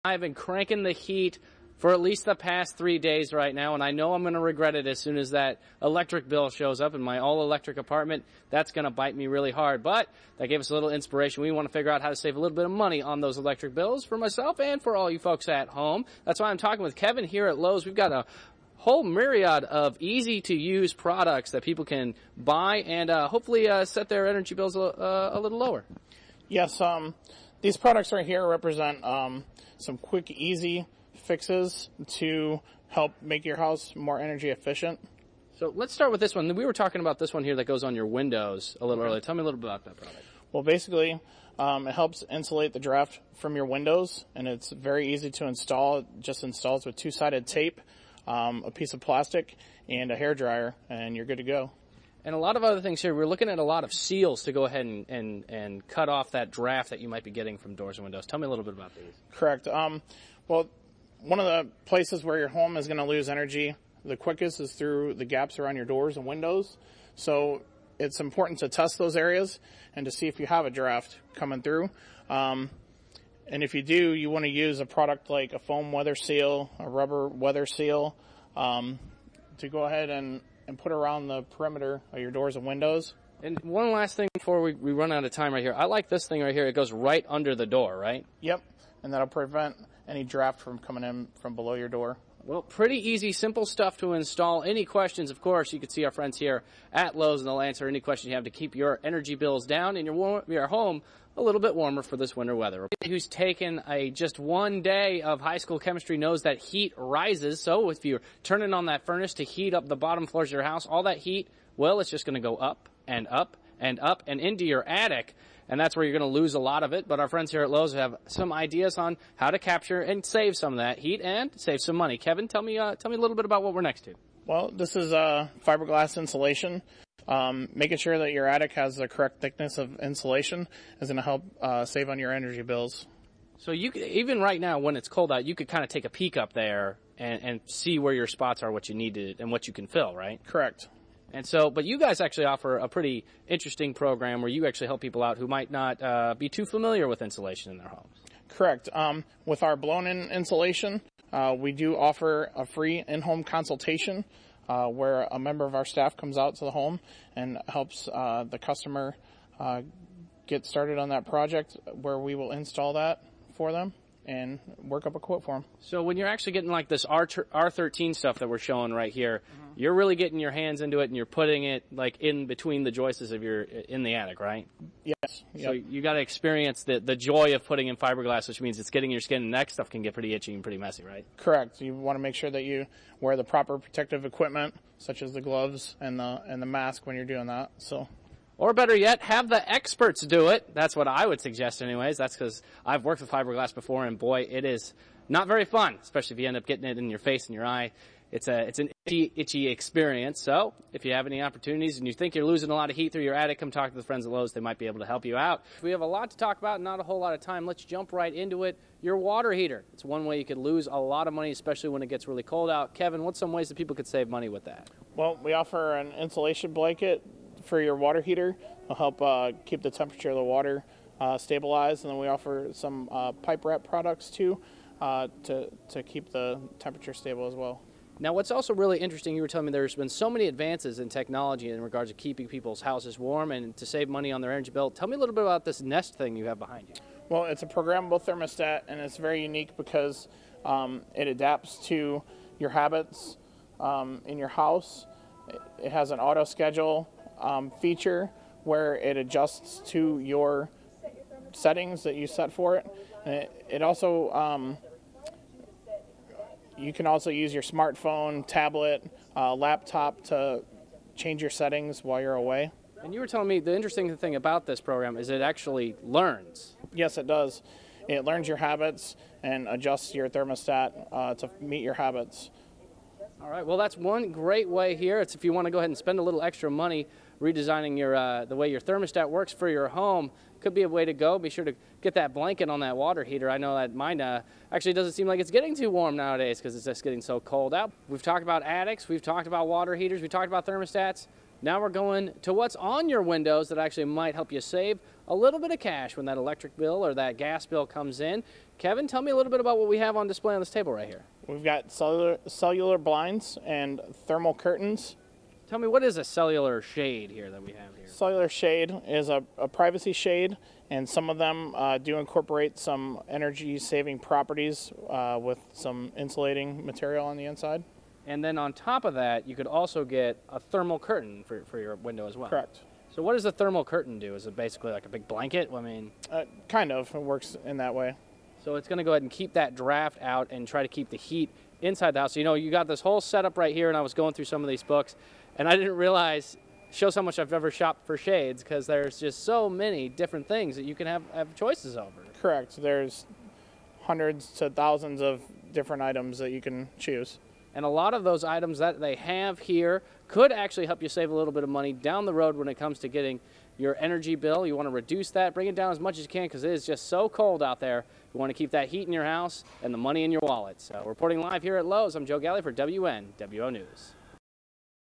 I've been cranking the heat for at least the past 3 days right now, and I know I'm going to regret it as soon as that electric bill shows up in my all-electric apartment. That's going to bite me really hard, but that gave us a little inspiration. We want to figure out how to save a little bit of money on those electric bills for myself and for all you folks at home. That's why I'm talking with Kevin here at Lowe's. We've got a whole myriad of easy-to-use products that people can buy and hopefully set their energy bills a little lower. Yes, these products right here represent some quick, easy fixes to help make your house more energy efficient. So let's start with this one. We were talking about this one here that goes on your windows a little earlier. Tell me a little bit about that product. Well, basically, it helps insulate the draft from your windows, and it's very easy to install. It just installs with two-sided tape, a piece of plastic, and a hairdryer, and you're good to go. And a lot of other things here. We're looking at a lot of seals to go ahead and cut off that draft that you might be getting from doors and windows. Tell me a little bit about these. Correct. Well, one of the places where your home is going to lose energy the quickest is through the gaps around your doors and windows. So it's important to test those areas and to see if you have a draft coming through. And if you do, you want to use a product like a foam weather seal, a rubber weather seal, to go ahead and put around the perimeter of your doors and windows. And one last thing before we run out of time right here. I like this thing right here. It goes right under the door, right? Yep, and that'll prevent any draft from coming in from below your door. Well, pretty easy, simple stuff to install. Any questions, of course, you can see our friends here at Lowe's, and they'll answer any questions you have to keep your energy bills down and your home a little bit warmer for this winter weather. Who's taken just 1 day of high school chemistry knows that heat rises. So if you're turning on that furnace to heat up the bottom floors of your house, all that heat, well, it's just going to go up and up and up and into your attic. And that's where you're going to lose a lot of it. But our friends here at Lowe's have some ideas on how to capture and save some of that heat and save some money. Kevin, tell me a little bit about what we're next to. Well, this is fiberglass insulation. Making sure that your attic has the correct thickness of insulation is going to help save on your energy bills. So you could, even right now when it's cold out, you could kind of take a peek up there and see where your spots are, what you need to, and what you can fill, right? Correct. And so, but you guys actually offer a pretty interesting program where you actually help people out who might not be too familiar with insulation in their homes. Correct. With our blown-in insulation, we do offer a free in-home consultation where a member of our staff comes out to the home and helps the customer get started on that project, where we will install that for them and work up a quote for them. So when you're actually getting like this R13 stuff that we're showing right here, you're really getting your hands into it and you're putting it like in between the joists of in the attic, right? Yes. Yep. So you got to experience the joy of putting in fiberglass, which means it's getting your skin, and that stuff can get pretty itchy and pretty messy, right? Correct. You want to make sure that you wear the proper protective equipment, such as the gloves and the mask when you're doing that. So. Or better yet, have the experts do it. That's what I would suggest anyways. That's because I've worked with fiberglass before, and boy, it is not very fun, especially if you end up getting it in your face and your eye. It's an itchy experience. So if you have any opportunities and you think you're losing a lot of heat through your attic, come talk to the friends at Lowe's. They might be able to help you out. We have a lot to talk about, not a whole lot of time. Let's jump right into it. Your water heater. It's one way you could lose a lot of money, especially when it gets really cold out. Kevin, what's some ways that people could save money with that? Well, we offer an insulation blanket for your water heater. It'll help keep the temperature of the water stabilized, and then we offer some pipe wrap products too to keep the temperature stable as well. Now, what's also really interesting, you were telling me there's been so many advances in technology in regards to keeping people's houses warm and to save money on their energy bill. Tell me a little bit about this Nest thing you have behind you. Well, it's a programmable thermostat, and it's very unique because it adapts to your habits in your house. It has an auto schedule feature where it adjusts to your settings that you set for it. And it also you can also use your smartphone, tablet, laptop to change your settings while you're away. And you were telling me the interesting thing about this program is it actually learns. Yes, it does. It learns your habits and adjusts your thermostat to meet your habits. All right, well, that's one great way here. It's if you want to go ahead and spend a little extra money redesigning your the way your thermostat works for your home. Could be a way to go. Be sure to get that blanket on that water heater. I know that mine actually doesn't seem like it's getting too warm nowadays because it's just getting so cold out. We've talked about attics. We've talked about water heaters. We've talked about thermostats. Now we're going to what's on your windows that actually might help you save a little bit of cash when that electric bill or that gas bill comes in. Kevin, tell me a little bit about what we have on display on this table right here. We've got cellular blinds and thermal curtains. Tell me, what is a cellular shade here that we have here? Cellular shade is a privacy shade, and some of them do incorporate some energy-saving properties with some insulating material on the inside. And then on top of that, you could also get a thermal curtain for your window as well. Correct. So what does a thermal curtain do? Is it basically like a big blanket? I mean, kind of. It works in that way. So it's going to go ahead and keep that draft out and try to keep the heat inside the house. So, you know, you got this whole setup right here, and I was going through some of these books, and I didn't realize, shows how much I've ever shopped for shades, because there's just so many different things that you can have choices over. Correct. There's hundreds to thousands of different items that you can choose. And a lot of those items that they have here could actually help you save a little bit of money down the road when it comes to getting your energy bill. You want to reduce that, bring it down as much as you can, because it is just so cold out there. You want to keep that heat in your house and the money in your wallet. So reporting live here at Lowe's, I'm Joe Galley for WNWO News.